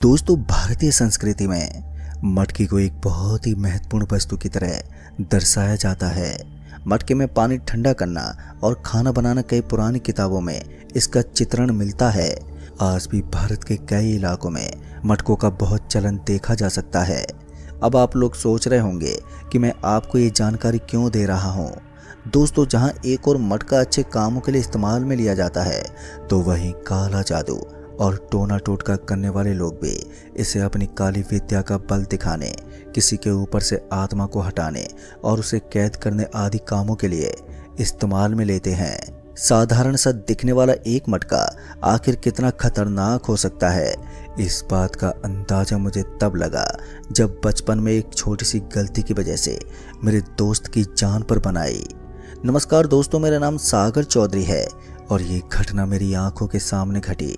दोस्तों, भारतीय संस्कृति में मटकी को एक बहुत ही महत्वपूर्ण वस्तु की तरह दर्शाया जाता है। मटके में पानी ठंडा करना और खाना बनाना कई पुरानी किताबों में इसका चित्रण मिलता है। आज भी भारत के कई इलाकों में मटकों का बहुत चलन देखा जा सकता है। अब आप लोग सोच रहे होंगे कि मैं आपको ये जानकारी क्यों दे रहा हूँ। दोस्तों, जहाँ एक और मटका अच्छे कामों के लिए इस्तेमाल में लिया जाता है, तो वहीं काला जादू और टोना टोटका करने वाले लोग भी इसे अपनी काली विद्या का बल दिखाने, किसी के ऊपर से आत्मा को हटाने और उसे कैद करने आदि कामों के लिए इस्तेमाल में लेते हैं। साधारण सा दिखने वाला एक मटका आखिर कितना खतरनाक हो सकता है, इस बात का अंदाजा मुझे तब लगा जब बचपन में एक छोटी सी गलती की वजह से मेरे दोस्त की जान पर बन आई। नमस्कार दोस्तों, मेरा नाम सागर चौधरी है और ये घटना मेरी आंखों के सामने घटी।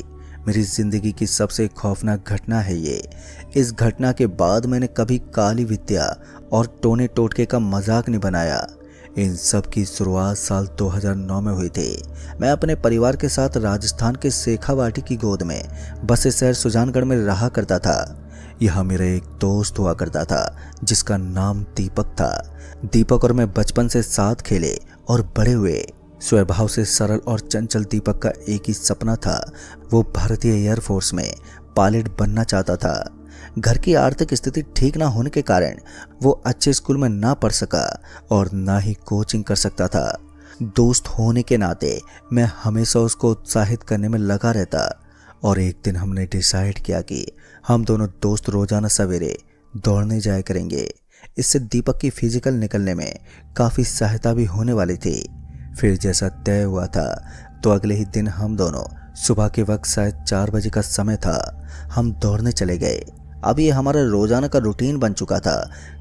मेरी जिंदगी की सबसे खौफनाक घटना है ये। इस घटना के बाद मैंने कभी काली विद्या और टोने टोटके का मजाक नहीं बनाया। इन सब की शुरुआत साल 2009 में हुई थी। मैं अपने परिवार के साथ राजस्थान के शेखावाटी की गोद में बसे शहर सुजानगढ़ में रहा करता था। यहाँ मेरा एक दोस्त हुआ करता था जिसका नाम दीपक था। दीपक और मैं बचपन से साथ खेले और बड़े हुए। स्वभाव से सरल और चंचल दीपक का एक ही सपना था, वो भारतीय एयरफोर्स में पायलट बनना चाहता था। घर की आर्थिक स्थिति ठीक ना होने के कारण वो अच्छे स्कूल में ना पढ़ सका और ना ही कोचिंग कर सकता था। दोस्त होने के नाते मैं हमेशा उसको उत्साहित करने में लगा रहता और एक दिन हमने डिसाइड किया कि हम दोनों दोस्त रोजाना सवेरे दौड़ने जाया करेंगे। इससे दीपक की फिजिकल निकलने में काफ़ी सहायता भी होने वाली थी। फिर जैसा तय हुआ था तो अगले ही दिन हम दोनों सुबह के वक्त शायद 4 बजे का समय था, हम दौड़ने चले गए। अब ये हमारा रोजाना का रूटीन बन चुका था।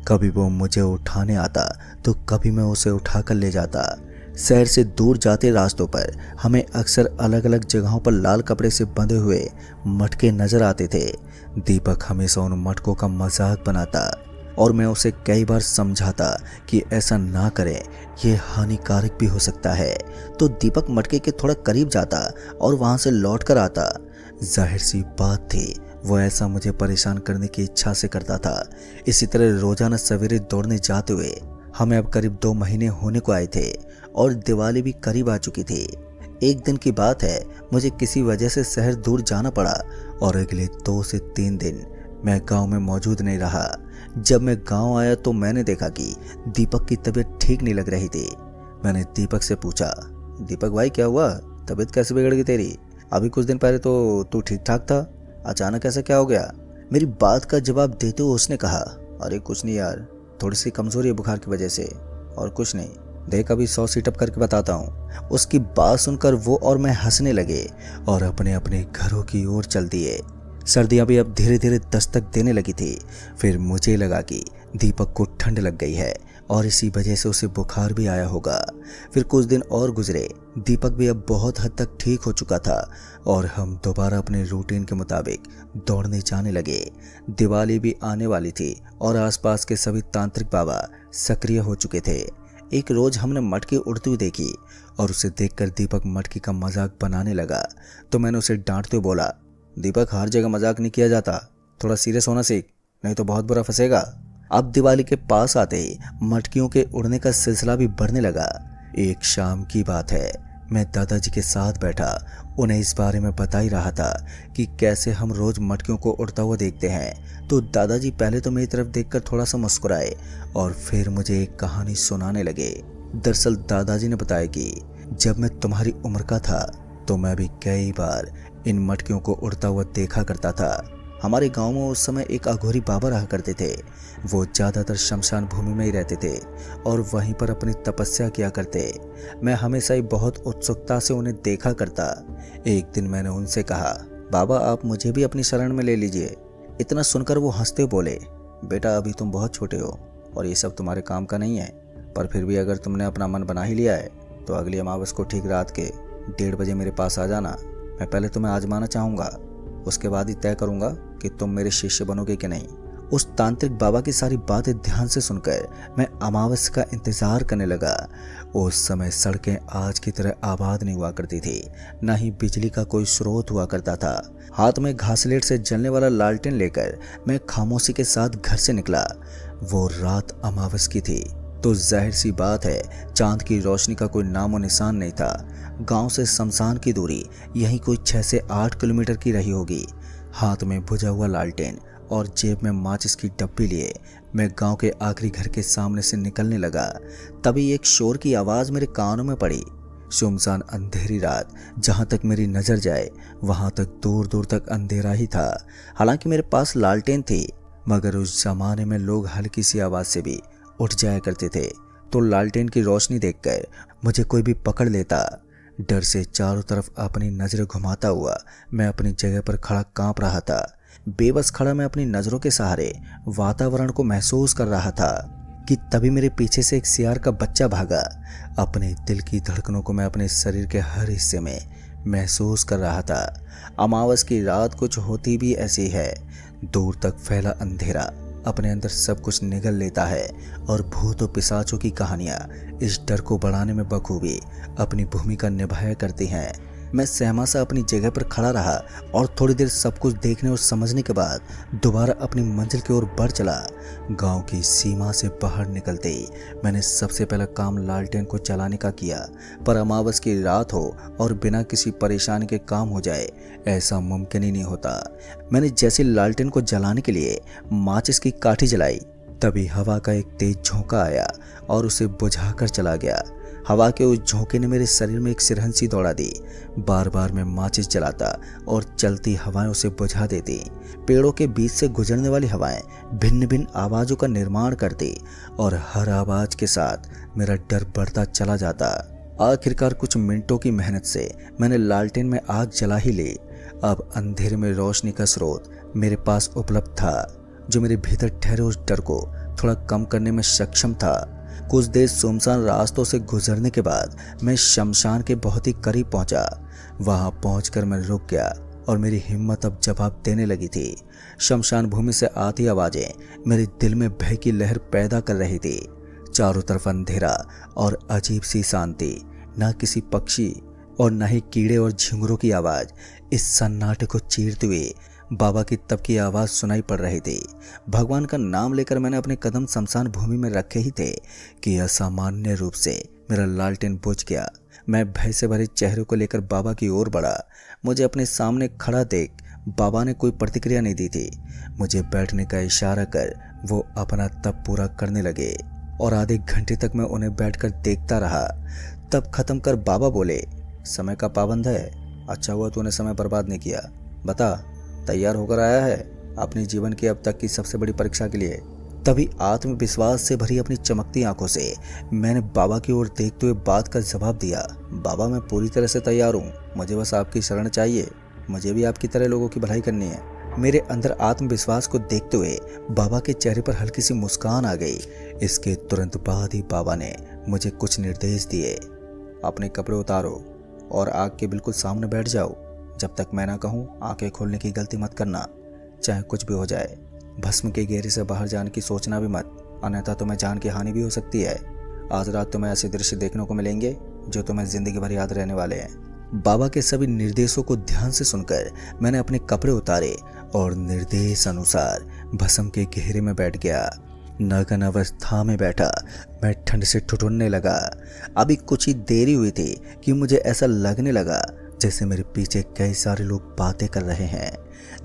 कभी वो मुझे उठाने आता तो कभी मैं उसे उठाकर ले जाता। शहर से दूर जाते रास्तों पर हमें अक्सर अलग अलग जगहों पर लाल कपड़े से बंधे हुए मटके नजर आते थे। दीपक हमेशा उन मटकों का मजाक बनाता और मैं उसे कई बार समझाता कि ऐसा ना करें, ये हानिकारक भी हो सकता है। तो दीपक मटके के थोड़ा करीब जाता और वहां से लौट कर आता। जाहिर सी बात थी, वो ऐसा मुझे परेशान करने की इच्छा से करता था। इसी तरह रोजाना सवेरे दौड़ने जाते हुए हमें अब करीब 2 महीने होने को आए थे और दिवाली भी करीब आ चुकी थी। एक दिन की बात है, मुझे किसी वजह से शहर दूर जाना पड़ा और अगले 2 से 3 दिन मैं गांव में मौजूद नहीं रहा। जब मैं गांव आया तो मैंने देखा कि दीपक की तबीयत ठीक नहीं लग रही थी। मैंने दीपक से पूछा, दीपक भाई क्या हुआ, तबीयत कैसे बिगड़ गई तेरी? अभी कुछ दिन पहले तो तू ठीक ठाक था, अचानक ऐसा क्या हो गया? मेरी बात का जवाब देते हुए उसने कहा, अरे कुछ नहीं यार, थोड़ी सी कमजोरी है बुखार की वजह से, और कुछ नहीं, देख अभी 100 सीटअप करके बताता हूँ। उसकी बात सुनकर वो और मैं हंसने लगे और अपने अपने घरों की ओर चल दिए। सर्दियां भी अब धीरे धीरे दस्तक देने लगी थी। फिर मुझे लगा कि दीपक को ठंड लग गई है और इसी वजह से उसे बुखार भी आया होगा। फिर कुछ दिन और गुजरे, दीपक भी अब बहुत हद तक ठीक हो चुका था और हम दोबारा अपने रूटीन के मुताबिक दौड़ने जाने लगे। दिवाली भी आने वाली थी और आसपास के सभी तांत्रिक बाबा सक्रिय हो चुके थे। एक रोज हमने मटकी उड़ती हुई देखी और उसे देखकर दीपक मटकी का मजाक बनाने लगा। तो मैंने उसे डांटते हुए बोला, दीपक हर जगह मजाक नहीं किया जाता, थोड़ा सीरियस होना सीख, नहीं तो बहुत बुरा फंसेगा। अब दिवाली के पास आते ही मटकियों के उड़ने का सिलसिला भी बढ़ने लगा। एक शाम की बात है, मैं दादाजी के साथ बैठा उन्हें इस बारे में बता ही रहा था कि कैसे हम रोज मटकियों को उड़ता हुआ देखते हैं। तो दादाजी पहले तो मेरी तरफ देखकर थोड़ा सा मुस्कुराए और फिर मुझे एक कहानी सुनाने लगे। दरअसल दादाजी ने बताया कि जब मैं तुम्हारी उम्र का था तो मैं भी कई बार इन मटकियों को उड़ता हुआ देखा करता था। हमारे गांव में उस समय एक अघोरी बाबा रहा करते थे। वो ज़्यादातर शमशान भूमि में ही रहते थे और वहीं पर अपनी तपस्या किया करते। मैं हमेशा ही बहुत उत्सुकता से उन्हें देखा करता। एक दिन मैंने उनसे कहा, बाबा आप मुझे भी अपनी शरण में ले लीजिए। इतना सुनकर वो हंसते बोले, बेटा अभी तुम बहुत छोटे हो और ये सब तुम्हारे काम का नहीं है, पर फिर भी अगर तुमने अपना मन बना ही लिया है तो अगली अमावस को ठीक रात के 1:30 बजे मेरे पास आ जाना। मैं पहले तुम्हें आजमाना चाहूँगा, उसके बाद ही तय करूँगा कि तुम मेरे शिष्य बनोगे कि नहीं। उस तांत्रिक बाबा की सारी बातें ध्यान से सुनकर मैं अमावस्या का इंतजार करने लगा। उस समय सड़कें आज की तरह आबाद नहीं हुआ करती थी, न ही बिजली का कोई स्रोत हुआ करता था। हाथ में घासलेट से जलने वाला लालटेन लेकर मैं खामोशी के साथ घर से निकला। वो रात अमावस्या की थी तो जाहिर सी बात है चांद की रोशनी का कोई नामो निशान नहीं था। गांव से शमशान की दूरी यही कोई 6 से 8 किलोमीटर की रही होगी। हाथ में बुझा हुआ लालटेन और जेब में माचिस की डब्बी लिए मैं गांव के आखिरी घर के सामने से निकलने लगा। तभी एक शोर की आवाज़ मेरे कानों में पड़ी। सुनसान अंधेरी रात, जहां तक मेरी नज़र जाए वहां तक दूर दूर तक अंधेरा ही था। हालांकि मेरे पास लालटेन थी, मगर उस जमाने में लोग हल्की सी आवाज़ से भी उठ जाया करते थे, तो लालटेन की रोशनी देखकर मुझे कोई भी पकड़ लेता। डर से चारों तरफ अपनी नज़रें घुमाता हुआ मैं अपनी जगह पर खड़ा कांप रहा था। बेबस खड़ा मैं अपनी नज़रों के सहारे वातावरण को महसूस कर रहा था कि तभी मेरे पीछे से एक सियार का बच्चा भागा। अपने दिल की धड़कनों को मैं अपने शरीर के हर हिस्से में महसूस कर रहा था। अमावस की रात कुछ होती भी ऐसी है। दूर तक फैला अंधेरा अपने अंदर सब कुछ निगल लेता है और भूतों पिशाचों की कहानियां इस डर को बढ़ाने में बखूबी अपनी भूमिका निभाया करती हैं। मैं सहमा सा अपनी जगह पर खड़ा रहा और थोड़ी देर सब कुछ देखने और समझने के बाद दोबारा अपनी मंजिल की ओर बढ़ चला। गांव की सीमा से बाहर निकलते ही मैंने सबसे पहला काम लालटेन को जलाने का किया। पर अमावस की रात हो और बिना किसी परेशानी के काम हो जाए, ऐसा मुमकिन ही नहीं होता। मैंने जैसे लालटेन को जलाने के लिए माचिस की काठी जलाई, तभी हवा का एक तेज झोंका आया और उसे बुझाकर चला गया। हवा के उस झोंके ने मेरे शरीर में एक सिरहन सी दौड़ा दी। बार बार मैं माचिस जलाता और चलती हवाएं उसे बुझा देती। पेड़ों के बीच से गुजरने वाली हवाएं भिन्न भिन्न आवाज़ों का निर्माण करती और हर आवाज़ के साथ मेरा डर बढ़ता चला जाता। आखिरकार कुछ मिनटों की मेहनत से मैंने लालटेन में आग जला ही ली। अब अंधेरे में रोशनी का स्रोत मेरे पास उपलब्ध था, जो मेरे भीतर ठहरे उस डर को थोड़ा कम करने में सक्षम था। कुछ देर सुनसान रास्तों से गुजरने के बाद मैं शमशान के बहुत ही करीब पहुंचा। वहां पहुंचकर मैं रुक गया और मेरी हिम्मत अब जवाब देने लगी थी। शमशान भूमि से आती आवाजें मेरे दिल में भय की लहर पैदा कर रही थी। चारों तरफ अंधेरा और अजीब सी शांति। न किसी पक्षी और न ही कीड़े और झिंगुरों की आवाज इस सन्नाटे को चीरते हुए बाबा की तब की आवाज़ सुनाई पड़ रही थी। भगवान का नाम लेकर मैंने अपने कदम शमशान भूमि में रखे ही थे कि असामान्य रूप से मेरा लालटेन बुझ गया। मैं भय से भरे चेहरे को लेकर बाबा की ओर बढ़ा। मुझे अपने सामने खड़ा देख बाबा ने कोई प्रतिक्रिया नहीं दी थी। मुझे बैठने का इशारा कर वो अपना तप पूरा करने लगे और आधे घंटे तक मैं उन्हें बैठकर देखता रहा। तब खत्म कर बाबा बोले, समय का पाबंद है, अच्छा हुआ तूने समय बर्बाद नहीं किया। बता, तैयार होकर आया है अपने जीवन की अब तक की सबसे बड़ी परीक्षा के लिए। तभी आत्मविश्वास से भरी अपनी चमकती आंखों से मैंने बाबा की ओर देखते हुए बात का जवाब दिया, बाबा मैं पूरी तरह से तैयार हूँ, मुझे बस आपकी शरण चाहिए। मुझे भी आपकी तरह लोगों की भलाई करनी है। मेरे अंदर आत्मविश्वास को देखते हुए बाबा के चेहरे पर हल्की सी मुस्कान आ गई। इसके तुरंत बाद ही बाबा ने मुझे कुछ निर्देश दिए। अपने कपड़े उतारो और आग के बिल्कुल सामने बैठ जाओ। जब तक मैं ना कहूँ आंखें खोलने की गलती मत करना, चाहे कुछ भी हो जाए। भस्म के घेरे से बाहर जाने की सोचना भी मत, अन्यथा तुम्हें जान की हानि भी हो सकती है। आज रात तुम्हें ऐसे दृश्य देखने को मिलेंगे जो तुम्हें जिंदगी भर याद रहने वाले हैं। बाबा के सभी निर्देशों को ध्यान से सुनकर मैंने अपने कपड़े उतारे और निर्देश अनुसार भस्म के घेरे में बैठ गया। नग्न अवस्था में बैठा मैं ठंड से ठिठुरने लगा। अभी कुछ ही देरी हुई थी कि मुझे ऐसा लगने लगा जैसे मेरे पीछे कई सारे लोग बातें कर रहे हैं।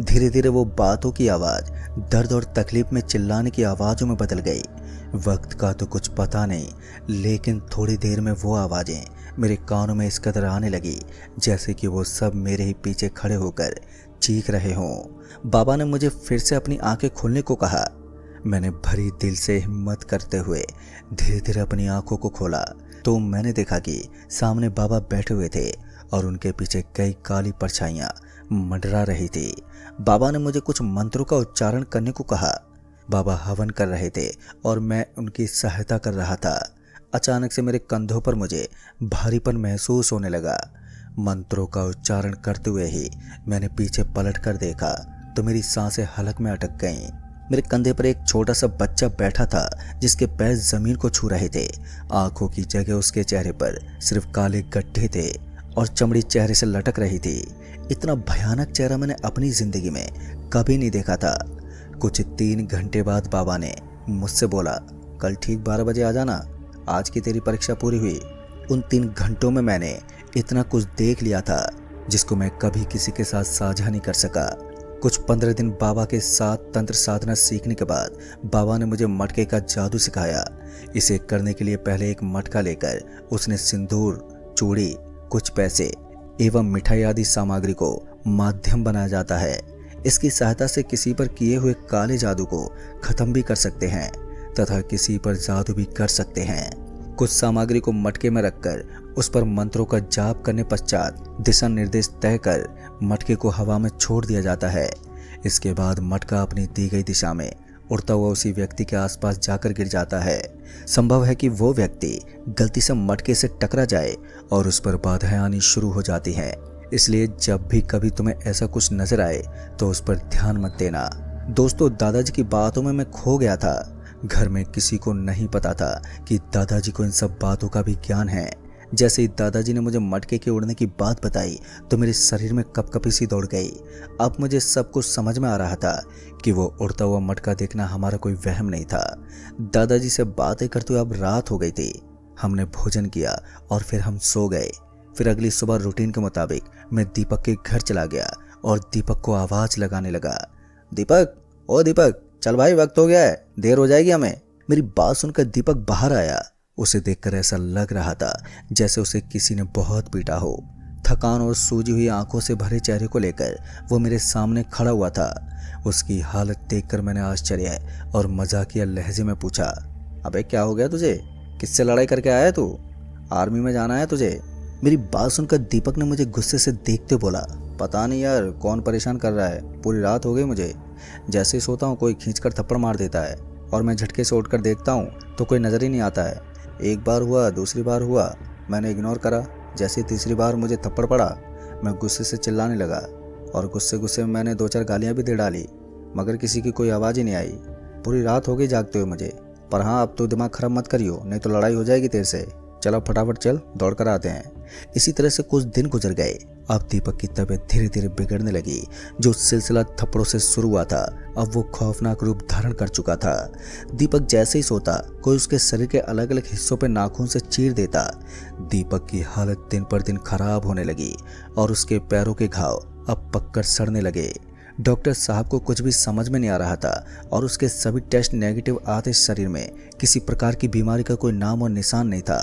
धीरे धीरे वो बातों की आवाज़ दर्द और तकलीफ में चिल्लाने की आवाज़ों में बदल गई। वक्त का तो कुछ पता नहीं, लेकिन थोड़ी देर में वो आवाज़ें मेरे कानों में इस कदर आने लगी जैसे कि वो सब मेरे ही पीछे खड़े होकर चीख रहे हों। बाबा ने मुझे फिर से अपनी आंखें खोलने को कहा। मैंने भरी दिल से हिम्मत करते हुए धीरे धीरे अपनी आंखों को खोला तो मैंने देखा कि सामने बाबा बैठे हुए थे और उनके पीछे कई काली परछाइयां मंडरा रही थी। बाबा ने मुझे कुछ मंत्रों का उच्चारण करने को कहा। बाबा हवन कर रहे थे और मैं उनकी सहायता कर रहा था। अचानक से मेरे कंधों पर मुझे भारीपन महसूस होने लगा। मंत्रों का उच्चारण करते हुए ही मैंने पीछे पलट कर देखा तो मेरी सांसें हलक में अटक गईं। मेरे कंधे पर एक छोटा सा बच्चा बैठा था जिसके पैर जमीन को छू रहे थे। आंखों की जगह उसके चेहरे पर सिर्फ काले गड्ढे थे और चमड़ी चेहरे से लटक रही थी। इतना भयानक चेहरा मैंने अपनी जिंदगी में कभी नहीं देखा था। कुछ 3 घंटे बाद बाबा ने मुझसे बोला, कल ठीक 12 बजे आ जाना, आज की तेरी परीक्षा पूरी हुई। उन 3 घंटों में मैंने इतना कुछ देख लिया था जिसको मैं कभी किसी के साथ साझा नहीं कर सका। कुछ 15 दिन बाबा के साथ तंत्र साधना सीखने के बाद बाबा ने मुझे मटके का जादू सिखाया। इसे करने के लिए पहले एक मटका लेकर उसने सिंदूर, चूड़ी, कुछ पैसे एवं मिठाई आदि सामग्री को माध्यम बनाया जाता है। इसकी सहायता से किसी पर किए हुए काले जादू को खत्म भी कर सकते हैं तथा किसी पर जादू भी कर सकते हैं। कुछ सामग्री को मटके में रखकर उस पर मंत्रों का जाप करने पश्चात दिशा निर्देश तय कर मटके को हवा में छोड़ दिया जाता है। इसके बाद मटका अपनी दी गई दिशा में उड़ता हुआ उसी व्यक्ति के आसपास जाकर गिर जाता है। संभव है कि वो व्यक्ति गलती से मटके से टकरा जाए और उस पर बाधाएं आनी शुरू हो जाती हैं। इसलिए जब भी कभी तुम्हें ऐसा कुछ नजर आए तो उस पर ध्यान मत देना। दोस्तों, दादाजी की बातों में मैं खो गया था। घर में किसी को नहीं पता था कि दादाजी को इन सब बातों का भी ज्ञान है। जैसे ही दादाजी ने मुझे मटके के उड़ने की बात बताई तो मेरे शरीर में कपकपी सी दौड़ गई। अब मुझे सब कुछ समझ में आ रहा था कि वो उड़ता हुआ मटका देखना हमारा कोई वहम नहीं था। दादाजी से बातें करते हुए अब रात हो गई थी। हमने भोजन किया और फिर हम सो गए। फिर अगली सुबह रूटीन के मुताबिक मैं दीपक के घर चला गया और दीपक को आवाज लगाने लगा, दीपक, ओ दीपक, चल भाई, वक्त हो गया है, देर हो जाएगी हमें। मेरी बात सुनकर दीपक बाहर आया। उसे देखकर ऐसा लग रहा था जैसे उसे किसी ने बहुत पीटा हो। थकान और सूजी हुई आंखों से भरे चेहरे को लेकर वो मेरे सामने खड़ा हुआ था। उसकी हालत देखकर मैंने आश्चर्य और मजाकिया लहजे में पूछा, अबे क्या हो गया तुझे? किससे लड़ाई करके आया है तू? आर्मी में जाना है तुझे? मेरी बात सुनकर दीपक ने मुझे गुस्से से देखते बोला, पता नहीं यार कौन परेशान कर रहा है, पूरी रात हो गई मुझे। जैसे ही सोता हूँ कोई खींचकर थप्पड़ मार देता है और मैं झटके से उठकर देखता हूँ तो कोई नज़र ही नहीं आता है। एक बार हुआ, दूसरी बार हुआ, मैंने इग्नोर करा। जैसे तीसरी बार मुझे थप्पड़ पड़ा, मैं गुस्से से चिल्लाने लगा और गुस्से में मैंने 2-4 गालियाँ भी दे डाली, मगर किसी की कोई आवाज़ ही नहीं आई। पूरी रात हो गई जागते हुए मुझे। पर हाँ, अब तो दिमाग खराब मत करियो, नहीं तो लड़ाई हो जाएगी तेरे से। चलो फटाफट चल, दौड़ कर आते हैं। इसी तरह से कुछ दिन गुजर गए। अब दीपक की तबीयत धीरे धीरे बिगड़ने लगी। जो सिलसिला थप्पड़ों से शुरू हुआ था अब वो खौफनाक रूप धारण कर चुका था। दीपक जैसे ही सोता कोई उसके शरीर के अलग अलग हिस्सों पर नाखून से चीर देता। दीपक की हालत दिन पर दिन खराब होने लगी और उसके पैरों के घाव अब पककर सड़ने लगे। डॉक्टर साहब को कुछ भी समझ में नहीं आ रहा था और उसके सभी टेस्ट नेगेटिव आते शरीर में किसी प्रकार की बीमारी का कोई नाम और निशान नहीं था।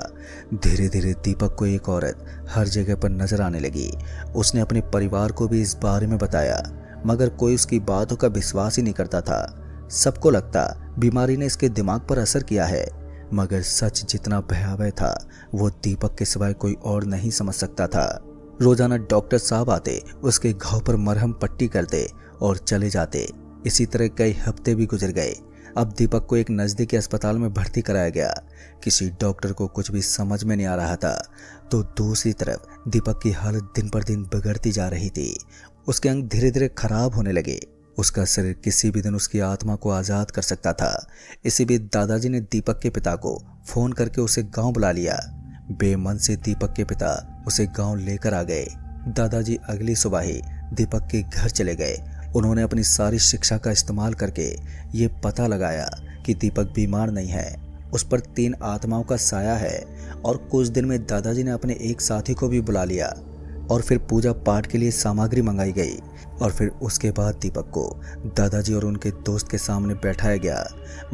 धीरे धीरे दीपक को एक औरत हर जगह पर नजर आने लगी। उसने अपने परिवार को भी इस बारे में बताया, मगर कोई उसकी बातों का विश्वास ही नहीं करता था। सबको लगता बीमारी ने इसके दिमाग पर असर किया है, मगर सच जितना भयावह था वो दीपक के सिवाय कोई और नहीं समझ सकता था। रोजाना डॉक्टर साहब आते, उसके घाव पर मरहम पट्टी करते और चले जाते। इसी तरह कई हफ्ते भी गुजर गए। अब दीपक को एक नज़दीकी अस्पताल में भर्ती कराया गया। किसी डॉक्टर को कुछ भी समझ में नहीं आ रहा था, तो दूसरी तरफ दीपक की हालत दिन पर दिन बिगड़ती जा रही थी। उसके अंग धीरे धीरे खराब होने लगे। उसका शरीर किसी भी दिन उसकी आत्मा को आज़ाद कर सकता था। इसी बीच दादाजी ने दीपक के पिता को फ़ोन करके उसे गाँव बुला लिया। बेमन से दीपक के पिता उसे गांव लेकर आ गए। दादाजी अगली सुबह ही दीपक के घर चले गए। उन्होंने अपनी सारी शिक्षा का इस्तेमाल करके ये पता लगाया कि दीपक बीमार नहीं है, उस पर 3 आत्माओं का साया है। और कुछ दिन में दादाजी ने अपने एक साथी को भी बुला लिया और फिर पूजा पाठ के लिए सामग्री मंगाई गई। और फिर उसके बाद दीपक को दादाजी और उनके दोस्त के सामने बैठाया गया।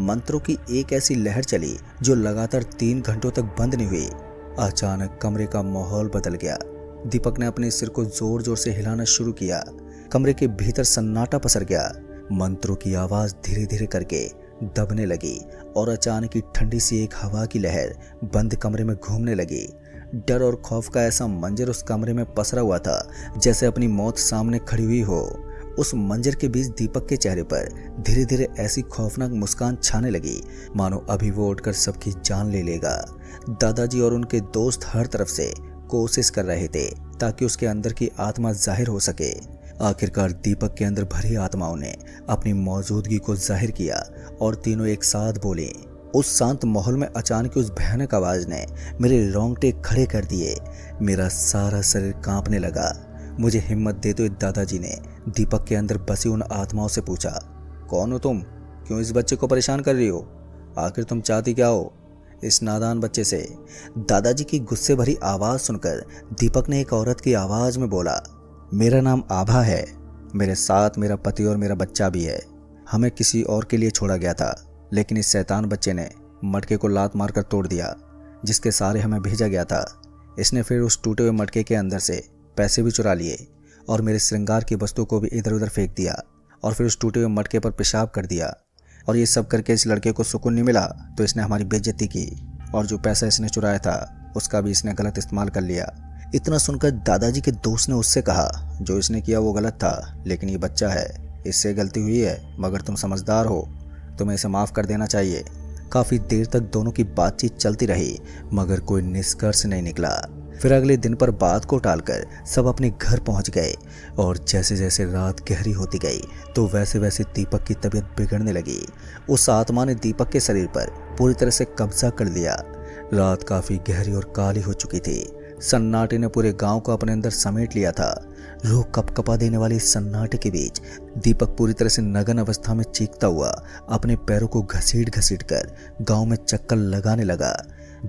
मंत्रों की एक ऐसी लहर चली जो लगातार 3 घंटों तक बंद नहीं हुई। अचानक कमरे का माहौल बदल गया। दीपक ने अपने सिर को जोर जोर से हिलाना शुरू किया। कमरे के भीतर सन्नाटा पसर गया। मंत्रों की आवाज धीरे धीरे करके दबने लगी और अचानक ही ठंडी सी एक हवा की लहर बंद कमरे में घूमने लगी। डर और खौफ का ऐसा मंजर उस कमरे में पसरा हुआ था जैसे अपनी मौत सामने खड़ी हुई हो। उस मंजर के बीच दीपक के चेहरे पर धीरे धीरे ऐसी खौफनाक मुस्कान छाने लगी मानो अभी वो उठकर सबकी जान ले लेगा। दादाजी और उनके दोस्त हर तरफ से कोशिश कर रहे थे ताकि उसके अंदर की आत्मा जाहिर हो सके। आखिरकार दीपक के अंदर भरी आत्माओं ने अपनी मौजूदगी को जाहिर किया और तीनों एक साथ बोले। उस शांत माहौल में अचानक उस भयानक आवाज ने मेरे रोंगटे खड़े कर दिए। मेरा सारा शरीर कांपने लगा। मुझे हिम्मत देते हुए दादाजी ने दीपक के अंदर बसी उन आत्माओं से पूछा, कौन हो तुम? क्यों इस बच्चे को परेशान कर रही हो? आखिर तुम चाहती क्या हो इस नादान बच्चे से? दादाजी की गुस्से भरी आवाज सुनकर दीपक ने एक औरत की आवाज में बोला, मेरा नाम आभा है। मेरे साथ मेरा पति और मेरा बच्चा भी है। हमें किसी और के लिए छोड़ा गया था, लेकिन इस शैतान बच्चे ने मटके को लात मारकर तोड़ दिया जिसके सहारे हमें भेजा गया था। इसने फिर उस टूटे हुए मटके के अंदर से पैसे भी चुरा लिए और मेरे श्रृंगार की वस्तु को भी इधर उधर फेंक दिया और फिर उस टूटे हुए मटके पर पेशाब कर दिया। और ये सब करके इस लड़के को सुकून नहीं मिला तो इसने हमारी बेइज्जती की और जो पैसा इसने चुराया था उसका भी इसने गलत इस्तेमाल कर लिया। इतना सुनकर दादाजी के दोस्त ने उससे कहा, जो इसने किया वो गलत था, लेकिन ये बच्चा है, इससे गलती हुई है, मगर तुम समझदार हो, तुम्हें इसे माफ़ कर देना चाहिए। काफ़ी देर तक दोनों की बातचीत चलती रही मगर कोई निष्कर्ष नहीं निकला। फिर अगले दिन पर बात को टालकर सब अपने घर पहुंच गए और जैसे जैसे रात गहरी होती गई तो वैसे वैसे दीपक की तबीयत बिगड़ने लगी। उस आत्मा ने दीपक के शरीर पर पूरी तरह से कब्जा कर लिया। रात काफ़ी गहरी और काली हो चुकी थी। सन्नाटे ने पूरे गांव को अपने अंदर समेट लिया था। रूह कपकपा देने वाली इस सन्नाटे के बीच दीपक पूरी तरह से नग्न अवस्था में चीखता हुआ अपने पैरों को घसीट घसीट कर गांव में चक्कर लगाने लगा।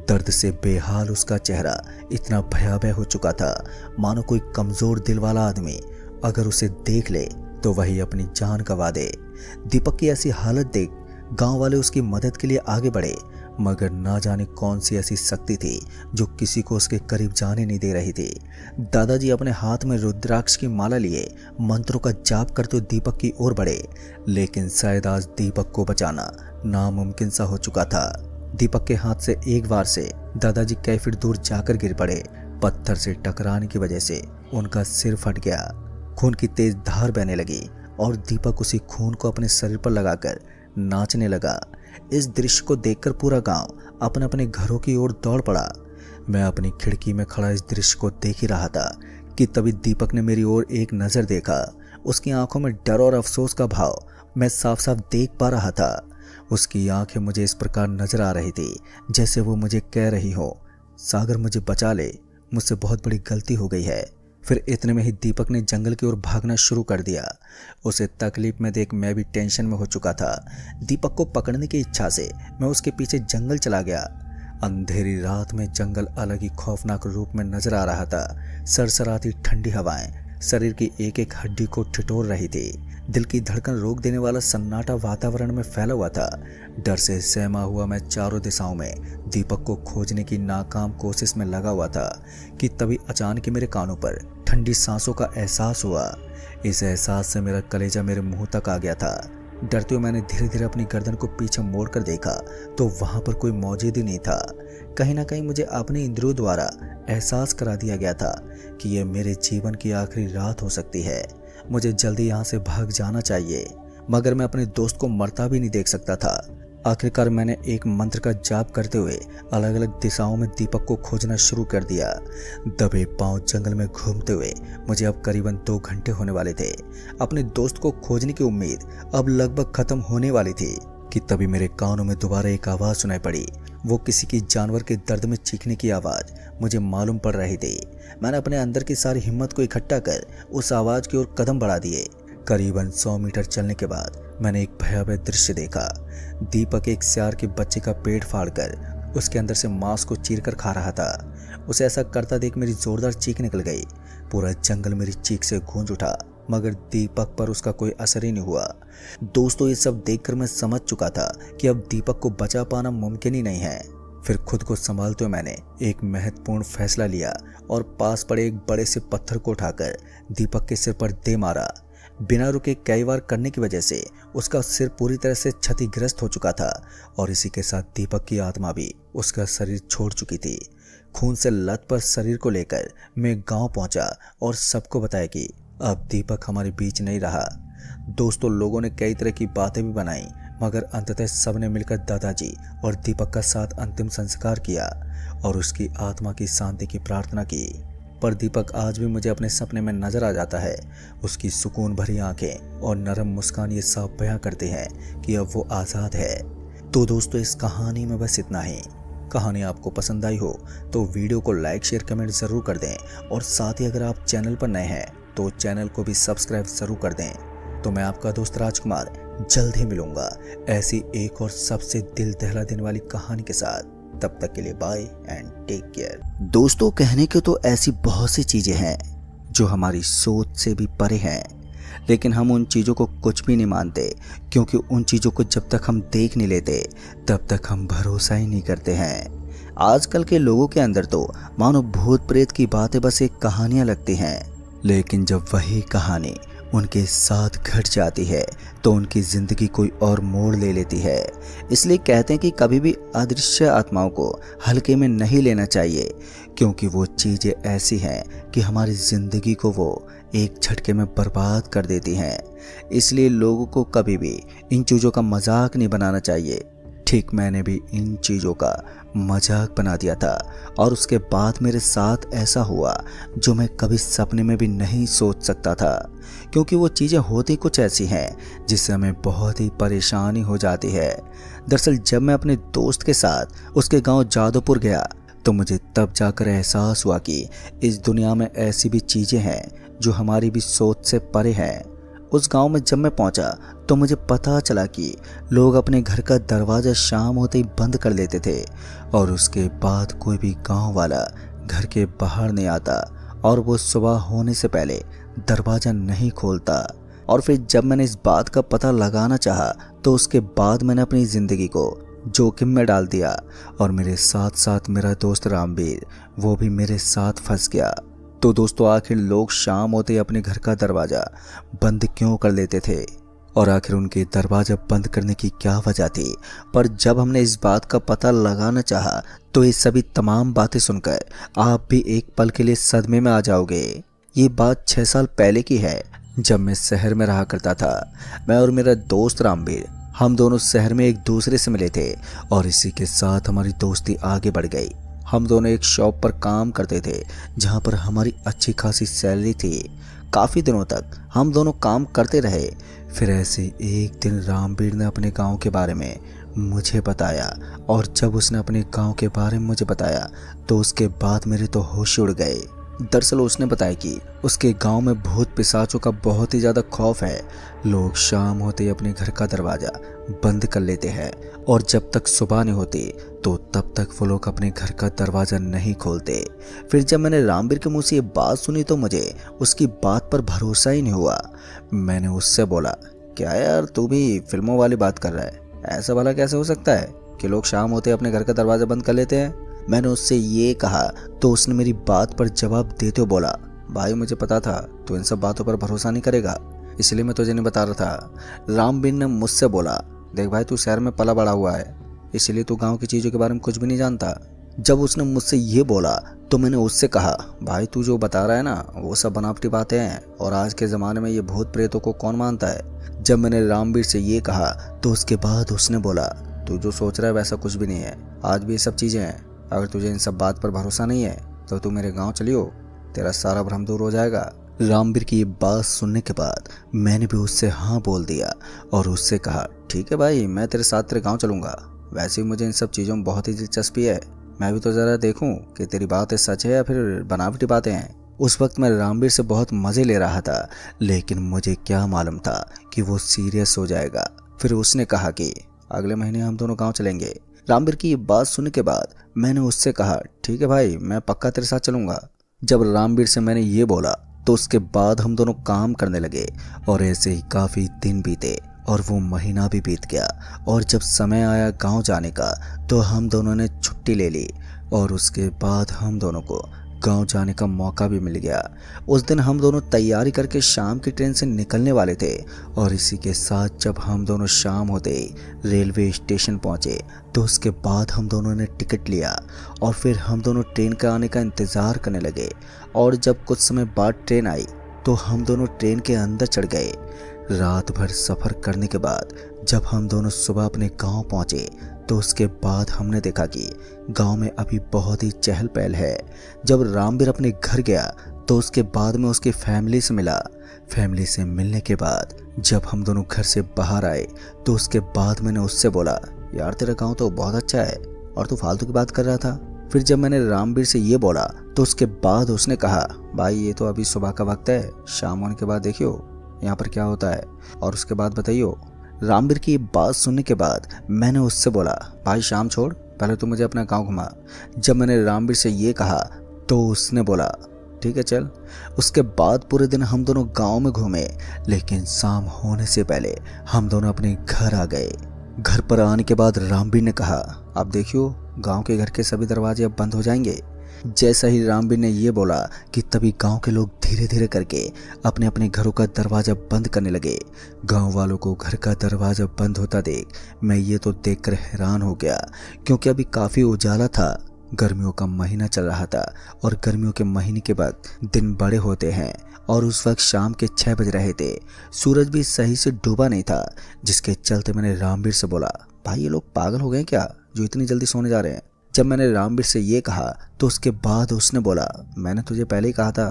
दर्द से बेहाल उसका चेहरा इतना भयावह हो चुका था मानो कोई कमजोर दिल वाला आदमी अगर उसे देख ले तो वही अपनी जान गंवा दे। दीपक की ऐसी हालत देख गांव वाले उसकी मदद के लिए आगे बढ़े मगर ना जाने कौन सी ऐसी शक्ति थी जो किसी को उसके करीब जाने नहीं दे रही थी। दादाजी अपने हाथ में रुद्राक्ष की माला लिए मंत्रों का जाप करते हुए दीपक की ओर बढ़े, लेकिन शायद आज दीपक को बचाना नामुमकिन सा हो चुका था। दीपक के हाथ से एक बार से दादाजी कई फीट दूर जाकर गिर पड़े। पत्थर से टकराने की वजह से उनका सिर फट गया। खून की तेज धार बहने लगी और दीपक उसी खून को अपने शरीर पर लगाकर नाचने लगा। इस दृश्य को देखकर पूरा गांव अपने अपने घरों की ओर दौड़ पड़ा। मैं अपनी खिड़की में खड़ा इस दृश्य को देख ही रहा था कि तभी दीपक ने मेरी ओर एक नज़र देखा। उसकी आंखों में डर और अफसोस का भाव मैं साफ साफ देख पा रहा था। उसकी आंखें मुझे इस प्रकार नजर आ रही थी जैसे वो मुझे कह रही हो, सागर मुझे बचा ले, मुझसे बहुत बड़ी गलती हो गई है। फिर इतने में ही दीपक ने जंगल की ओर भागना शुरू कर दिया। उसे तकलीफ में देख मैं भी टेंशन में हो चुका था। दीपक को पकड़ने की इच्छा से मैं उसके पीछे जंगल चला गया। अंधेरी रात में जंगल अलग ही खौफनाक रूप में नजर आ रहा था। सरसराती ठंडी हवाएं शरीर की एक एक हड्डी को ठिठोर रही थी। दिल की धड़कन रोक देने वाला सन्नाटा वातावरण में फैला हुआ था। डर से सहमा हुआ मैं चारों दिशाओं में दीपक को खोजने की नाकाम कोशिश में लगा हुआ था कि तभी अचानक मेरे कानों पर ठंडी सांसों का एहसास हुआ। इस एहसास से मेरा कलेजा मेरे मुंह तक आ गया था। डरते हुए मैंने धीरे धीरे अपनी गर्दन को पीछे मोड़कर देखा तो वहां पर कोई मौजूद ही नहीं था। कहीं ना कहीं मुझे अपने इंद्रियों द्वारा एहसास करा दिया गया था कि यह मेरे जीवन की आखिरी रात हो सकती है। मुझे जल्दी यहाँ से भाग जाना चाहिए, मगर मैं अपने दोस्त को मरता भी नहीं देख सकता था। आखिरकार मैंने एक मंत्र का जाप करते हुए अलग अलग दिशाओं में दीपक को खोजना शुरू कर दिया। दबे पांव जंगल में घूमते हुए मुझे अब करीबन 2 घंटे होने वाले थे। अपने दोस्त को खोजने की उम्मीद अब लगभग खत्म होने वाली थी कि तभी मेरे कानों में दोबारा एक आवाज़ सुनाई पड़ी। वो किसी की जानवर के दर्द में चीखने की आवाज़ मुझे मालूम पड़ रही थी। मैंने अपने अंदर की सारी हिम्मत को इकट्ठा कर उस आवाज़ की ओर कदम बढ़ा दिए। करीबन 100 मीटर चलने के बाद मैंने एक भयावह दृश्य देखा। दीपक एक सियार के बच्चे का पेट फाड़कर उसके अंदर से मांस को चीरकर खा रहा था। उसे ऐसा करता देख मेरी जोरदार चीख निकल गई। पूरा जंगल मेरी चीख से गूंज उठा, मगर दीपक पर उसका कोई असर ही नहीं हुआ। दोस्तों, ये सब देखकर मैं समझ चुका था कि अब दीपक को बचा पाना मुमकिन ही नहीं है। फिर खुद को संभालते हुए मैंने एक महत्वपूर्ण फैसला लिया और पास पड़े एक बड़े से पत्थर को उठाकर दीपक के सिर पर दे मारा। बिना रुके कई बार करने की वजह से उसका सिर पूरी तरह से क्षतिग्रस्त हो चुका था और इसी के साथ दीपक की आत्मा भी उसका शरीर छोड़ चुकी थी। खून से लथपथ शरीर को लेकर मैं गांव पहुंचा और सबको बताया कि अब दीपक हमारे बीच नहीं रहा। दोस्तों, लोगों ने कई तरह की बातें भी बनाई, मगर अंततः सबने मिलकर दादाजी और दीपक का साथ अंतिम संस्कार किया और उसकी आत्मा की शांति की प्रार्थना की। पर दीपक आज भी मुझे अपने सपने में नजर आ जाता है। उसकी सुकून भरी आंखें और नरम मुस्कान ये साफ बयां करते हैं कि अब वो आज़ाद है। तो दोस्तों, इस कहानी में बस इतना ही। कहानी आपको पसंद आई हो तो वीडियो को लाइक शेयर कमेंट ज़रूर कर दें, और साथ ही अगर आप चैनल पर नए हैं तो चैनल को भी सब्सक्राइब ज़रूर कर दें। तो मैं आपका दोस्त राजकुमार जल्द ही मिलूंगा ऐसी एक और सबसे दिल दहला देने वाली कहानी के साथ। तब तक के लिए बाय एंड टेक केयर। दोस्तों, कहने के तो ऐसी बहुत सी चीज़ें हैं जो हमारी सोच से भी परे हैं, लेकिन हम उन चीज़ों को कुछ भी नहीं मानते, क्योंकि उन चीज़ों को जब तक हम देख नहीं लेते तब तक हम भरोसा ही नहीं करते हैं। आजकल के लोगों के अंदर तो मानो भूत प्रेत की बातें बस एक कहानियाँ लगती हैं, लेकिन जब वही कहानी उनके साथ घट जाती है तो उनकी ज़िंदगी कोई और मोड़ ले लेती है। इसलिए कहते हैं कि कभी भी अदृश्य आत्माओं को हल्के में नहीं लेना चाहिए, क्योंकि वो चीज़ें ऐसी हैं कि हमारी ज़िंदगी को वो एक झटके में बर्बाद कर देती हैं। इसलिए लोगों को कभी भी इन चीज़ों का मजाक नहीं बनाना चाहिए। ठीक मैंने भी इन चीज़ों का मजाक बना दिया था, और उसके बाद मेरे साथ ऐसा हुआ जो मैं कभी सपने में भी नहीं सोच सकता था, क्योंकि वो चीज़ें होती कुछ ऐसी हैं जिससे हमें बहुत ही परेशानी हो जाती है। दरअसल जब मैं अपने दोस्त के साथ उसके गांव जादोपुर गया तो मुझे तब जाकर एहसास हुआ कि इस दुनिया में ऐसी भी चीज़ें हैं जो हमारी भी सोच से परे हैं। उस गांव में जब मैं पहुंचा तो मुझे पता चला कि लोग अपने घर का दरवाज़ा शाम होते ही बंद कर लेते थे, और उसके बाद कोई भी गांव वाला घर के बाहर नहीं आता, और वो सुबह होने से पहले दरवाज़ा नहीं खोलता। और फिर जब मैंने इस बात का पता लगाना चाहा तो उसके बाद मैंने अपनी ज़िंदगी को जोखिम में डाल दिया, और मेरे साथ साथ मेरा दोस्त रामवीर वो भी मेरे साथ फंस गया। तो दोस्तों, आखिर लोग शाम होते ही अपने घर का दरवाज़ा बंद क्यों कर लेते थे, और आखिर उनके दरवाज़ा बंद करने की क्या वजह थी? पर जब हमने इस बात का पता लगाना चाहा तो ये सभी तमाम बातें सुनकर आप भी एक पल के लिए सदमे में आ जाओगे। ये बात 6 साल पहले की है, जब मैं शहर में रहा करता था। मैं और मेरा दोस्त रामवीर, हम दोनों शहर में एक दूसरे से मिले थे, और इसी के साथ हमारी दोस्ती आगे बढ़ गई। हम दोनों एक शॉप पर काम करते थे जहाँ पर हमारी अच्छी खासी सैलरी थी। काफ़ी दिनों तक हम दोनों काम करते रहे। फिर ऐसे एक दिन रामवीर ने अपने गांव के बारे में मुझे बताया, और जब उसने अपने गांव के बारे में मुझे बताया तो उसके बाद मेरे तो होश उड़ गए। दरअसल उसने बताया कि उसके गांव में भूत पिशाचों का बहुत ही ज़्यादा खौफ है। लोग शाम होते ही अपने घर का दरवाज़ा बंद कर लेते हैं, और जब तक सुबह नहीं होती तो तब तक वो लोग अपने घर का दरवाज़ा नहीं खोलते। फिर जब मैंने रामवीर के मुंह से ये बात सुनी तो मुझे उसकी बात पर भरोसा ही नहीं हुआ। मैंने उससे बोला, क्या यार, तू भी फिल्मों वाली बात कर रहा है? ऐसा भला कैसे हो सकता है कि लोग शाम होते अपने घर का दरवाज़ा बंद कर लेते हैं? मैंने उससे ये कहा तो उसने मेरी बात पर जवाब देते हुए बोला, भाई मुझे पता था तू इन सब बातों पर भरोसा नहीं करेगा, इसलिए मैं तुझे नहीं बता रहा था। रामवीर ने मुझसे बोला, देख भाई, तू शहर में पला बड़ा हुआ है, इसलिए तू गांव की चीज़ों के बारे में कुछ भी नहीं जानता। जब उसने मुझसे ये बोला तो मैंने उससे कहा, भाई तू जो बता रहा है ना वो सब बनावटी बातें हैं, और आज के ज़माने में ये भूत प्रेतों को कौन मानता है। जब मैंने रामवीर से ये कहा तो उसके बाद उसने बोला, तू जो सोच रहा है वैसा कुछ भी नहीं है, आज भी ये सब चीज़ें हैं। अगर तुझे इन सब बात पर भरोसा नहीं है तो तू मेरे गांव चलियो, तेरा सारा भ्रम दूर हो जाएगा। रामवीर की ये बात सुनने के बाद मैंने भी उससे हाँ बोल दिया, और उससे कहा, ठीक है भाई, मैं तेरे साथ तेरे गांव चलूँगा। वैसे ही मुझे इन सब चीज़ों में बहुत ही दिलचस्पी है, मैं भी तो ज़रा देखूँ कि तेरी बातें सच है या फिर बनावटी बातें हैं। उस वक्त मैं रामवीर से बहुत मज़े ले रहा था, लेकिन मुझे क्या मालूम था कि वो सीरियस हो जाएगा। फिर उसने कहा कि अगले महीने हम दोनों गाँव चलेंगे। रामवीर की ये बात सुनने के बाद मैंने उससे कहा, ठीक है भाई, मैं पक्का तेरे साथ चलूँगा। जब रामवीर से मैंने ये बोला तो उसके बाद हम दोनों काम करने लगे, और ऐसे ही काफ़ी दिन बीते और वो महीना भी बीत गया। और जब समय आया गांव जाने का तो हम दोनों ने छुट्टी ले ली, और उसके बाद हम दोनों को गांव जाने का मौका भी मिल गया। उस दिन हम दोनों तैयारी करके शाम की ट्रेन से निकलने वाले थे, और इसी के साथ जब हम दोनों शाम होते ही रेलवे स्टेशन पहुंचे तो उसके बाद हम दोनों ने टिकट लिया, और फिर हम दोनों ट्रेन के आने का इंतज़ार करने लगे। और जब कुछ समय बाद ट्रेन आई तो हम दोनों ट्रेन के अंदर चढ़ गए। रात भर सफ़र करने के बाद जब हम दोनों सुबह अपने गांव पहुंचे तो उसके बाद हमने देखा कि गांव में अभी बहुत ही चहल पहल है। जब रामवीर अपने घर गया तो उसके बाद में उसकी फैमिली से मिला। फैमिली से मिलने के बाद जब हम दोनों घर से बाहर आए तो उसके बाद मैंने उससे बोला, यार तेरा गाँव तो बहुत अच्छा है और तू फालतू की बात कर रहा था। फिर जब मैंने रामवीर से ये बोला तो उसके बाद उसने कहा, भाई ये तो अभी सुबह का वक्त है, शाम होने के बाद देखियो यहाँ पर क्या होता है और उसके बाद बताइयो। रामवीर की ये बात सुनने के बाद मैंने उससे बोला, भाई शाम छोड़, पहले तो मुझे अपना गांव घुमा। जब मैंने रामवीर से ये कहा तो उसने बोला, ठीक है चल। उसके बाद पूरे दिन हम दोनों गांव में घूमे, लेकिन शाम होने से पहले हम दोनों अपने घर आ गए। घर पर आने के बाद रामवीर ने कहा, अब देखियो गांव के घर के सभी दरवाजे अब बंद हो जाएंगे। जैसा ही रामवीर ने ये बोला कि तभी गांव के लोग धीरे धीरे करके अपने अपने घरों का दरवाजा बंद करने लगे। गांव वालों को घर का दरवाजा बंद होता देख मैं ये तो देखकर हैरान हो गया, क्योंकि अभी काफ़ी उजाला था। गर्मियों का महीना चल रहा था और गर्मियों के महीने के बाद दिन बड़े होते हैं और उस वक्त शाम के 6 बज रहे थे। सूरज भी सही से डूबा नहीं था, जिसके चलते मैंने रामवीर से बोला, भाई ये लोग पागल हो गए क्या जो इतनी जल्दी सोने जा रहे हैं। जब मैंने रामवीर से ये कहा तो उसके बाद उसने बोला, मैंने तुझे पहले ही कहा था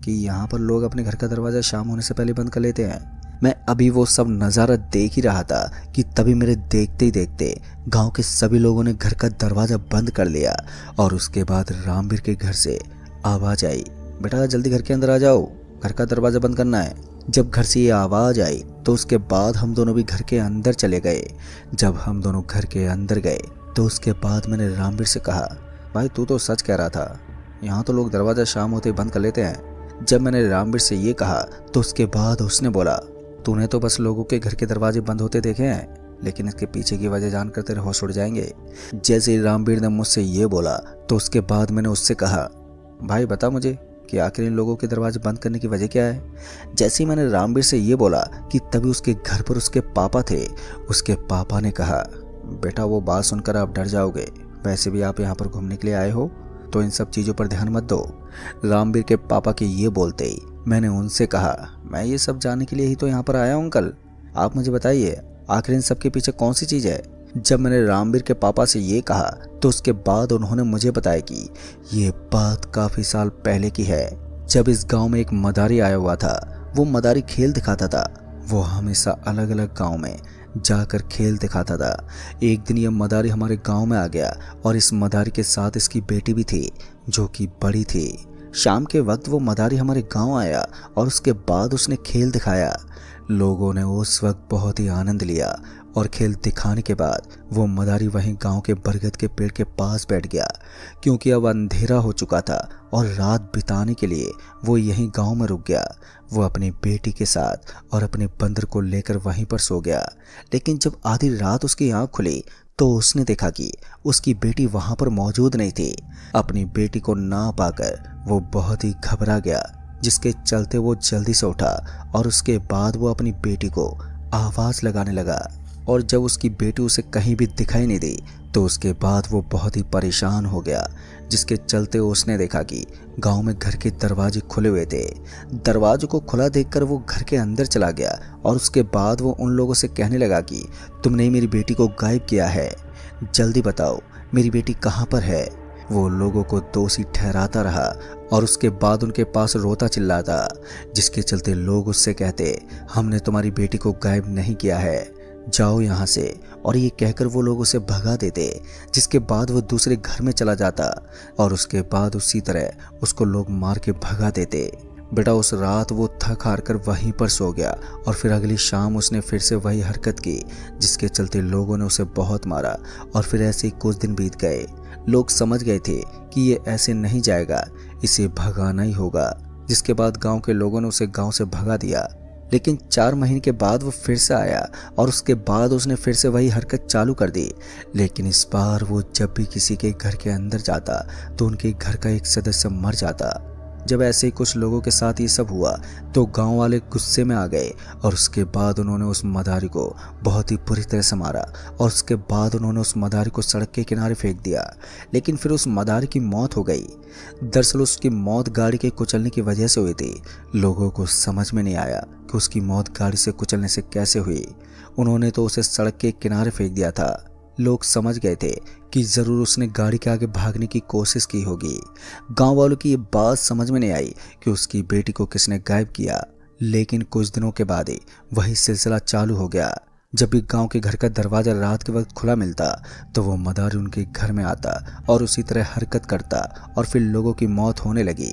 कि यहाँ पर लोग अपने घर का दरवाज़ा शाम होने से पहले बंद कर लेते हैं। मैं अभी वो सब नज़ारा देख ही रहा था कि तभी मेरे देखते ही देखते गांव के सभी लोगों ने घर का दरवाज़ा बंद कर लिया और उसके बाद रामवीर के घर से आवाज़ आई, बेटा जल्दी घर के अंदर आ जाओ, घर का दरवाज़ा बंद करना है। जब घर से ये आवाज़ आई तो उसके बाद हम दोनों भी घर के अंदर चले गए। जब हम दोनों घर के अंदर गए तो उसके बाद मैंने रामवीर से कहा, भाई तू तो सच कह रहा था, यहाँ तो लोग दरवाज़ा शाम होते ही बंद कर लेते हैं। जब मैंने रामवीर से ये कहा तो उसके बाद उसने बोला, तूने तो बस लोगों के घर के दरवाजे बंद होते देखे हैं, लेकिन इसके पीछे की वजह जानकर तेरे होश उड़ जाएंगे। जैसे ही रामवीर ने मुझसे ये बोला तो उसके बाद मैंने उससे कहा, भाई बता मुझे कि आखिर इन लोगों के दरवाजे बंद करने की वजह क्या है। जैसे ही मैंने रामवीर से ये बोला कि तभी उसके घर पर उसके पापा थे। उसके पापा ने कहा, बेटा वो बात सुनकर आप डर जाओगे, वैसे भी आप यहाँ पर घूमने के लिए आए हो तो इन सब चीज़ों पर ध्यान मत दो। रामवीर के पापा के ये बोलते ही मैंने उनसे कहा, मैं ये सब जानने के लिए ही तो यहाँ पर आया हूँ अंकल, आप मुझे बताइए आखिर इन सब के पीछे कौन सी चीज़ है। जब मैंने रामवीर के पापा से ये कहा तो उसके बाद उन्होंने मुझे बताया कि ये बात काफ़ी साल पहले की है, जब इस गांव में एक मदारी आया हुआ था। वो मदारी खेल दिखाता था, वो हमेशा अलग अलग गांव में जाकर खेल दिखाता था। एक दिन यह मदारी हमारे गांव में आ गया और इस मदारी के साथ इसकी बेटी भी थी जो कि बड़ी थी। शाम के वक्त वो मदारी हमारे गांव आया और उसके बाद उसने खेल दिखाया। लोगों ने उस वक्त बहुत ही आनंद लिया और खेल दिखाने के बाद वो मदारी वहीं गांव के बरगद के पेड़ के पास बैठ गया, क्योंकि अब अंधेरा हो चुका था और रात बिताने के लिए वो यहीं गांव में रुक गया। वो अपनी बेटी के साथ और अपने बंदर को लेकर वहीं पर सो गया। लेकिन जब आधी रात उसकी आंख खुली तो उसने देखा कि उसकी बेटी वहां पर मौजूद नहीं थी। अपनी बेटी को ना पाकर वो बहुत ही घबरा गया, जिसके चलते वो जल्दी से उठा और उसके बाद वो अपनी बेटी को आवाज़ लगाने लगा। और जब उसकी बेटी उसे कहीं भी दिखाई नहीं दी तो उसके बाद वो बहुत ही परेशान हो गया, जिसके चलते उसने देखा कि गांव में घर के दरवाजे खुले हुए थे। दरवाजे को खुला देखकर वो घर के अंदर चला गया और उसके बाद वो उन लोगों से कहने लगा कि तुमने ही मेरी बेटी को गायब किया है, जल्दी बताओ मेरी बेटी कहाँ पर है। वो लोगों को दोषी ठहराता रहा और उसके बाद उनके पास रोता चिल्लाता, जिसके चलते लोग उससे कहते, हमने तुम्हारी बेटी को गायब नहीं किया है, जाओ यहाँ से। और ये कहकर वो लोग उसे भगा देते, जिसके बाद वो दूसरे घर में चला जाता और उसके बाद उसी तरह उसको लोग मार के भगा देते। बेटा उस रात वो थक हार कर वहीं पर सो गया और फिर अगली शाम उसने फिर से वही हरकत की, जिसके चलते लोगों ने उसे बहुत मारा। और फिर ऐसे ही कुछ दिन बीत गए। लोग समझ गए थे कि ये ऐसे नहीं जाएगा, इसे भगाना ही होगा, जिसके बाद गांव के लोगों ने उसे गांव से भगा दिया। लेकिन 4 महीने के बाद वो फिर से आया और उसके बाद उसने फिर से वही हरकत चालू कर दी। लेकिन इस बार वो जब भी किसी के घर के अंदर जाता तो उनके घर का एक सदस्य मर जाता। जब ऐसे ही कुछ लोगों के साथ ये सब हुआ तो गांव वाले गुस्से में आ गए और उसके बाद उन्होंने उस मदारी को बहुत ही बुरी तरह से मारा और उसके बाद उन्होंने उस मदारी को सड़क के किनारे फेंक दिया। लेकिन फिर उस मदारी की मौत हो गई। दरअसल उसकी मौत गाड़ी के कुचलने की वजह से हुई थी। लोगों को समझ में नहीं आया कि उसकी मौत गाड़ी से कुचलने से कैसे हुई। उन्होंने तो उसे सड़क के किनारे फेंक दिया था। लोग समझ गए थे कि जरूर उसने गाड़ी के आगे भागने की कोशिश की होगी। गांव वालों की ये बात समझ में नहीं आई कि उसकी बेटी को किसने गायब किया। लेकिन कुछ दिनों के बाद ही वही सिलसिला चालू हो गया। जब भी गांव के घर का दरवाजा रात के वक्त खुला मिलता तो वो मदारी उनके घर में आता और उसी तरह हरकत करता और फिर लोगों की मौत होने लगी।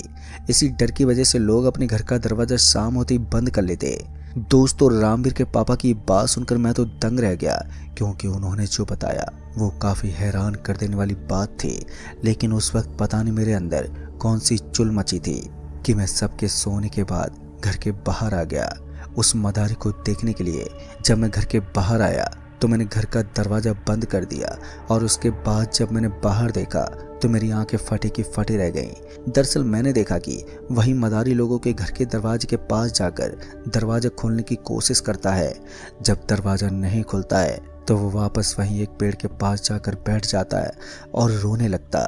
इसी डर की वजह से लोग अपने घर का दरवाजा शाम होते ही बंद कर लेते। दोस्तों, रामवीर के पापा की बात सुनकर मैं तो दंग रह गया, क्योंकि उन्होंने जो बताया वो काफी हैरान कर देने वाली बात थी। लेकिन उस वक्त पता नहीं मेरे अंदर कौन सी चुल मची थी कि मैं सबके सोने के बाद घर के बाहर आ गया उस मदारी को देखने के लिए। जब मैं घर के बाहर आया तो मैंने घर का दरवाजा बंद कर दिया और उसके बाद जब मैंने बाहर देखा तो मेरी आंखें फटी की फटी रह गईं। दरअसल मैंने देखा कि वही मदारी लोगों के घर के दरवाजे के पास जाकर दरवाजा खोलने की कोशिश करता है। जब दरवाजा नहीं खुलता है तो वो वापस वहीं एक पेड़ के पास जाकर बैठ जाता है और रोने लगता।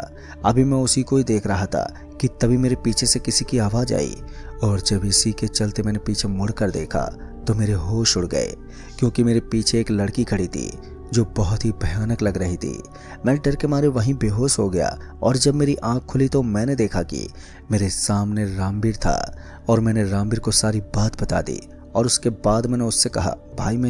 अभी मैं उसी को ही देख रहा था कि तभी मेरे पीछे से किसी की आवाज़ आई, और जब इसी के चलते मैंने पीछे मुड़कर देखा तो मेरे होश उड़ गए, क्योंकि मेरे पीछे एक लड़की खड़ी थी जो बहुत ही भयानक लग रही थी। मैं डर के मारे वहीं बेहोश हो गया, और जब मेरी आंख खुली तो मैंने देखा कि मेरे सामने रामवीर था। और मैंने रामवीर को सारी बात बता दी और उसके बाद मैंने उससे कहा, भाई मैं